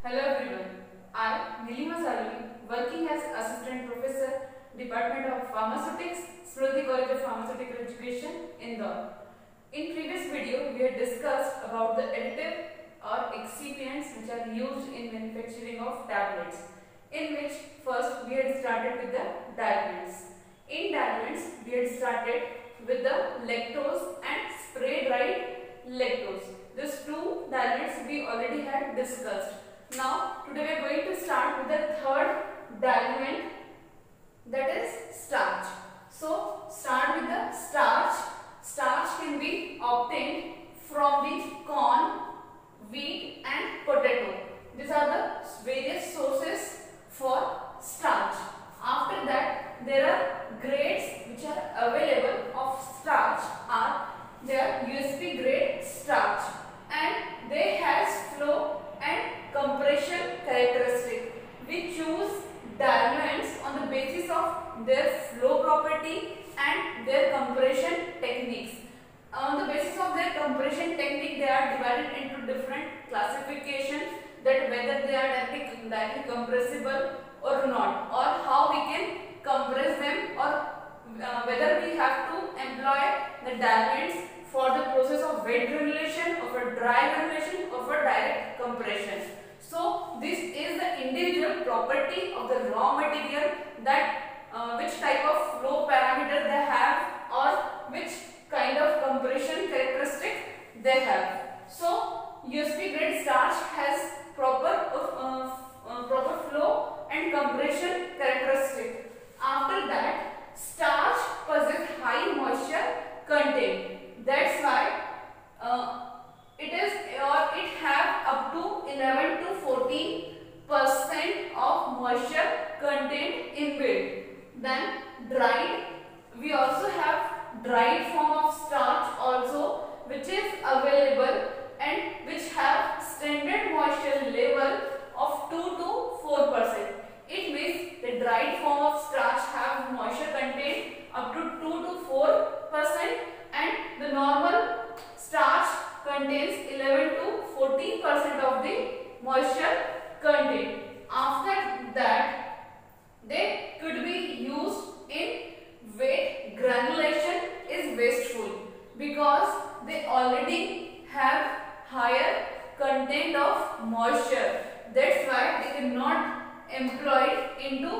Hello everyone. I, Nilima Salvi, working as Assistant Professor, Department of Pharmaceutics, Smriti College of Pharmaceutical Education, Indore. In previous video, we had discussed about the additive or excipients which are used in manufacturing of tablets, in which first we had started with the diluents. In diluents, we had started with the lactose and spray-dried lactose. These two diluents we already had discussed. Now, today we are going to start with the third diluent, that is starch. So, start with the starch. Starch can be obtained from the corn, wheat and potato. These are the various sources for starch. After that, there are grades which are available of starch are their USP grade starch, and they has flow and compression characteristic. We choose diluents on the basis of their flow property and their compression techniques. On the basis of their compression technique, they are divided into different classifications, that whether they are directly compressible or not, or how we can compress them, or whether we have to employ the diluents for the process of wet granulation, of a dry granulation, of a direct compression. So this is the individual property of the raw material, that which type of flow parameter they have or which kind of compression characteristic they have. So USP grade starch has proper flow and compression characteristic. After that, starch possesses high moisture content. That's why it have up to 11 to 14% of moisture content in it. Then dried, we also have dried form of starch also, which is available and which have standard moisture level of 2 to 4%. It means the dried form of starch have moisture content up to 2 to 4%, and the normal starch contains 11 to 14% of the moisture content. After that, they could be used in wet granulation is wasteful, because they already have higher content of moisture. That's why they cannot employed into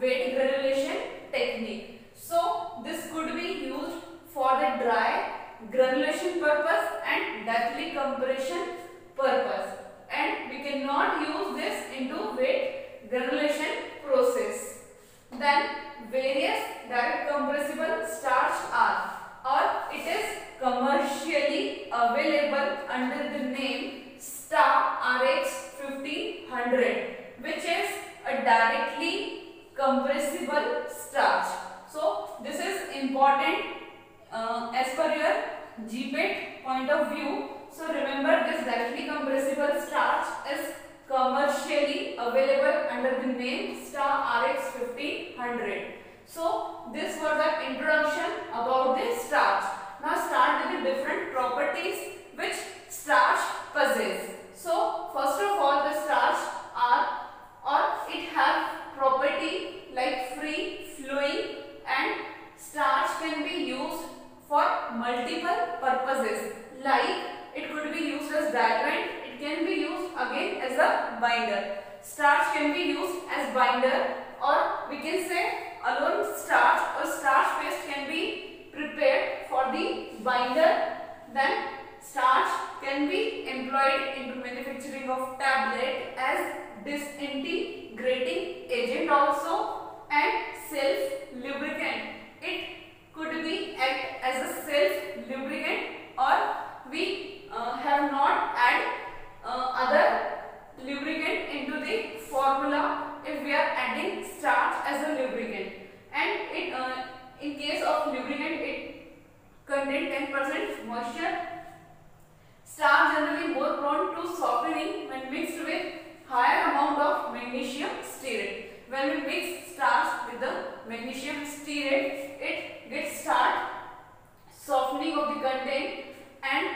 wet granulation technique. So this could be used for the dry granulation purpose and directly compression purpose, and we cannot use this into wet granulation process. Then various direct compressible starch are, or it is commercially available under the name Star RX 1500, which is a directly compressible starch. So this is important as per your GPAT point of view. So remember, this directly compressible starch is commercially available under the name Star RX 1500. So this was the introduction about the starch. Now start with the different properties which starch possesses. So first of all, the starch are, or it have property like free flowing, and starch can be used for multiple purposes, like it could be used as diluent, it can be used again as a binder. Starch can be used as binder, or we can say alone starch or starch paste can be prepared for the binder. Then starch can be employed into manufacturing of tablet as disintegrating agent also, and self lubricant. It could be act as a self lubricant, or we have not add other lubricant into the formula if we are adding starch as a lubricant. And it in case of lubricant, it contains 10% moisture. Starch generally more prone to softening when mixed with higher amount of magnesium stearate. When we mix starch with the magnesium stearate, it gets start softening of the content, and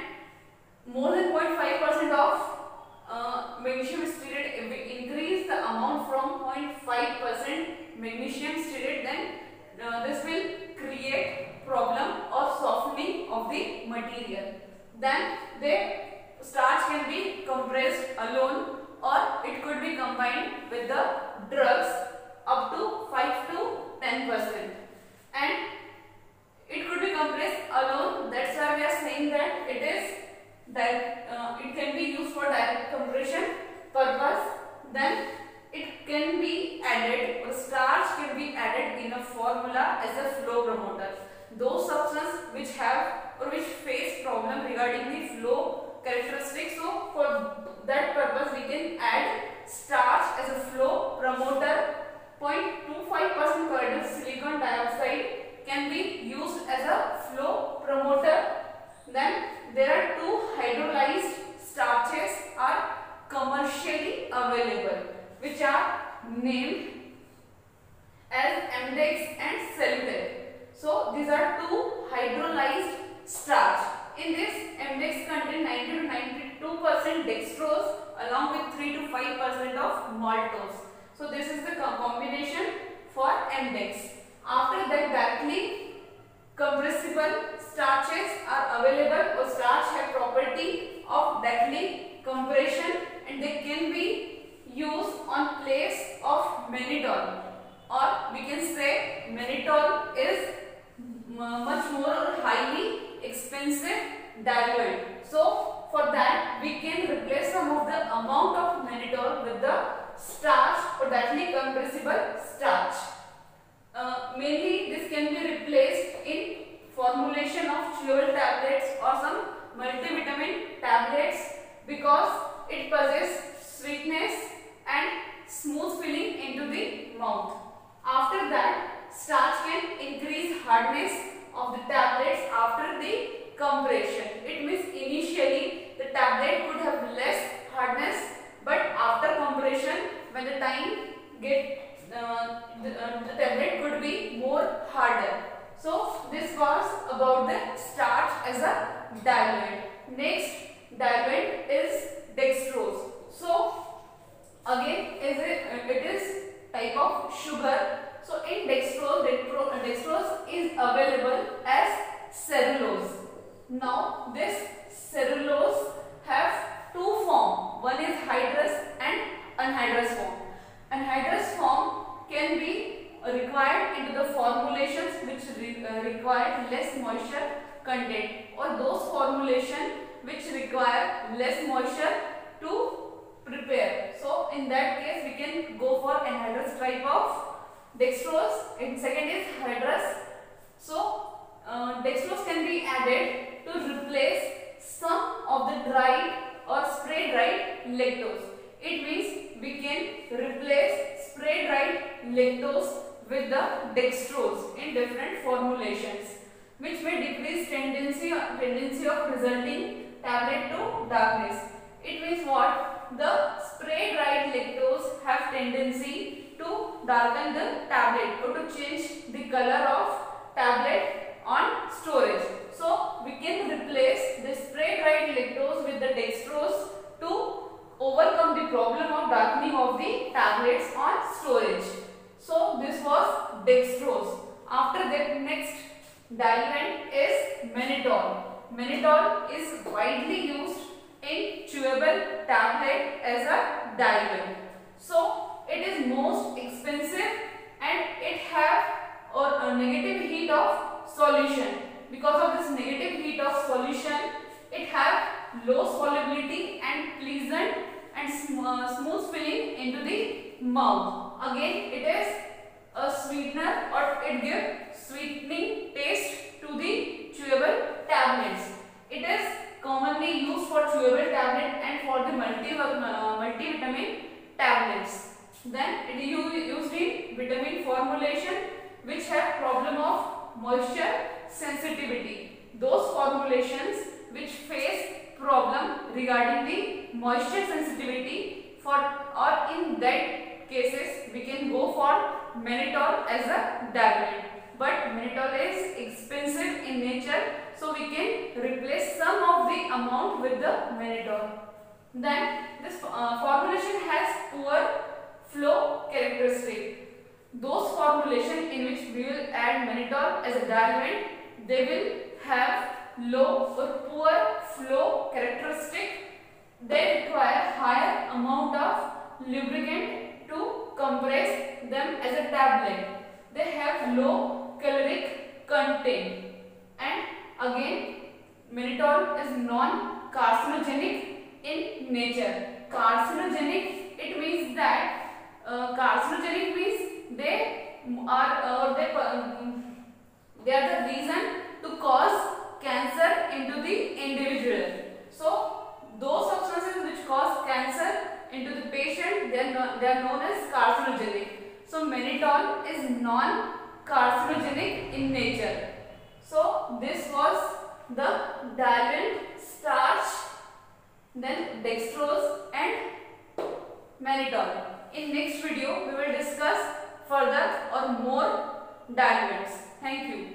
more than 0.5% of magnesium stearate then the starch can be compressed alone or it could be combined with the drugs up to 5 to 10%. And it could be compressed alone. That's why we are saying that it is that it can be used for direct compression purpose. Then it can be added, or starch can be added in a formula as a flow promoter. Those substances which have or which face problem regarding the flow characteristics, so for that purpose we can add starch as a flow promoter. 0.25% chloride silicon dioxide can be used as a flow promoter. Then there are two hydrolyzed starches are commercially available, which are named as Amdex and Cellular. So these are two hydrolyzed starch. In this, Amdex contain 90 to 92% dextrose along with 3 to 5% of maltose. So this is the combination for Amdex. After that, directly compressible starches are available, or starch have property of directly compression, and they can be used on place of mannitol, or we can say mannitol is much more highly expensive diluent. So for that we can replace some of the amount of mannitol with the starch, or directly compressible starch. Mainly this can be replaced in formulation of chewable tablets or some multivitamin tablets, because it possesses sweetness and smooth feeling into the mouth. After that, starch can increase hardness of the tablets after the compression. It means initially the tablet could have less hardness, but after compression, when the time the tablet could be more harder. So this was about the starch as a diluent. Next diluent is dextrose. So again it is type of sugar. So in dextrose is available as cellulose. Now this cellulose have two forms. One is hydrous and anhydrous form. Anhydrous form can be required into the formulations which require less moisture content, or those formulations which require less moisture to prepare. So in that case we can go for anhydrous type of dextrose, and second is hydrous. So dextrose can be added to replace some of the dried or spray dried lactose. It means we can replace spray dried lactose with the dextrose in different formulations, which may decrease tendency of resulting tablet to darkness. It means what? The spray dried lactose have tendency to darken the tablet or to change the color of tablet on storage. So we can replace the spray dried lactose with the dextrose to overcome the problem of darkening of the tablets on storage. So this was dextrose. After that, next diluent is mannitol. Mannitol is widely used in chewable tablet as a diluent. So it is most expensive and it have a negative heat of solution. Because of this negative heat of solution, it have low solubility and pleasant and smooth feeling into the mouth. Again, it is a sweetener, or it gives sweetening taste to the chewable tablets. It is commonly used for chewable tablet and for the multivitamin tablets. Then it is used in vitamin formulation which have problem of moisture sensitivity. Those formulations which face problem regarding the moisture sensitivity, or in that cases we can go for mannitol as a diluent. But mannitol is expensive in nature, so we can replace some of the amount with the mannitol. Then this formulation has poor flow characteristic. Those formulation in which we will add mannitol as a diluent, they will have low or poor flow characteristic. They require higher amount of lubricant to compress them as a tablet. They have low caloric content. And again, mannitol is non-carcinogenic in nature. Carcinogenic, it means that carcinogenic means they are the reason to cause cancer into the individual. So those substances which cause cancer into the patient, they are known as carcinogenic. So mannitol is non-carcinogenic in nature. So this was the diluent, starch, then dextrose and mannitol. In next video we will discuss further or more diluents. Thank you.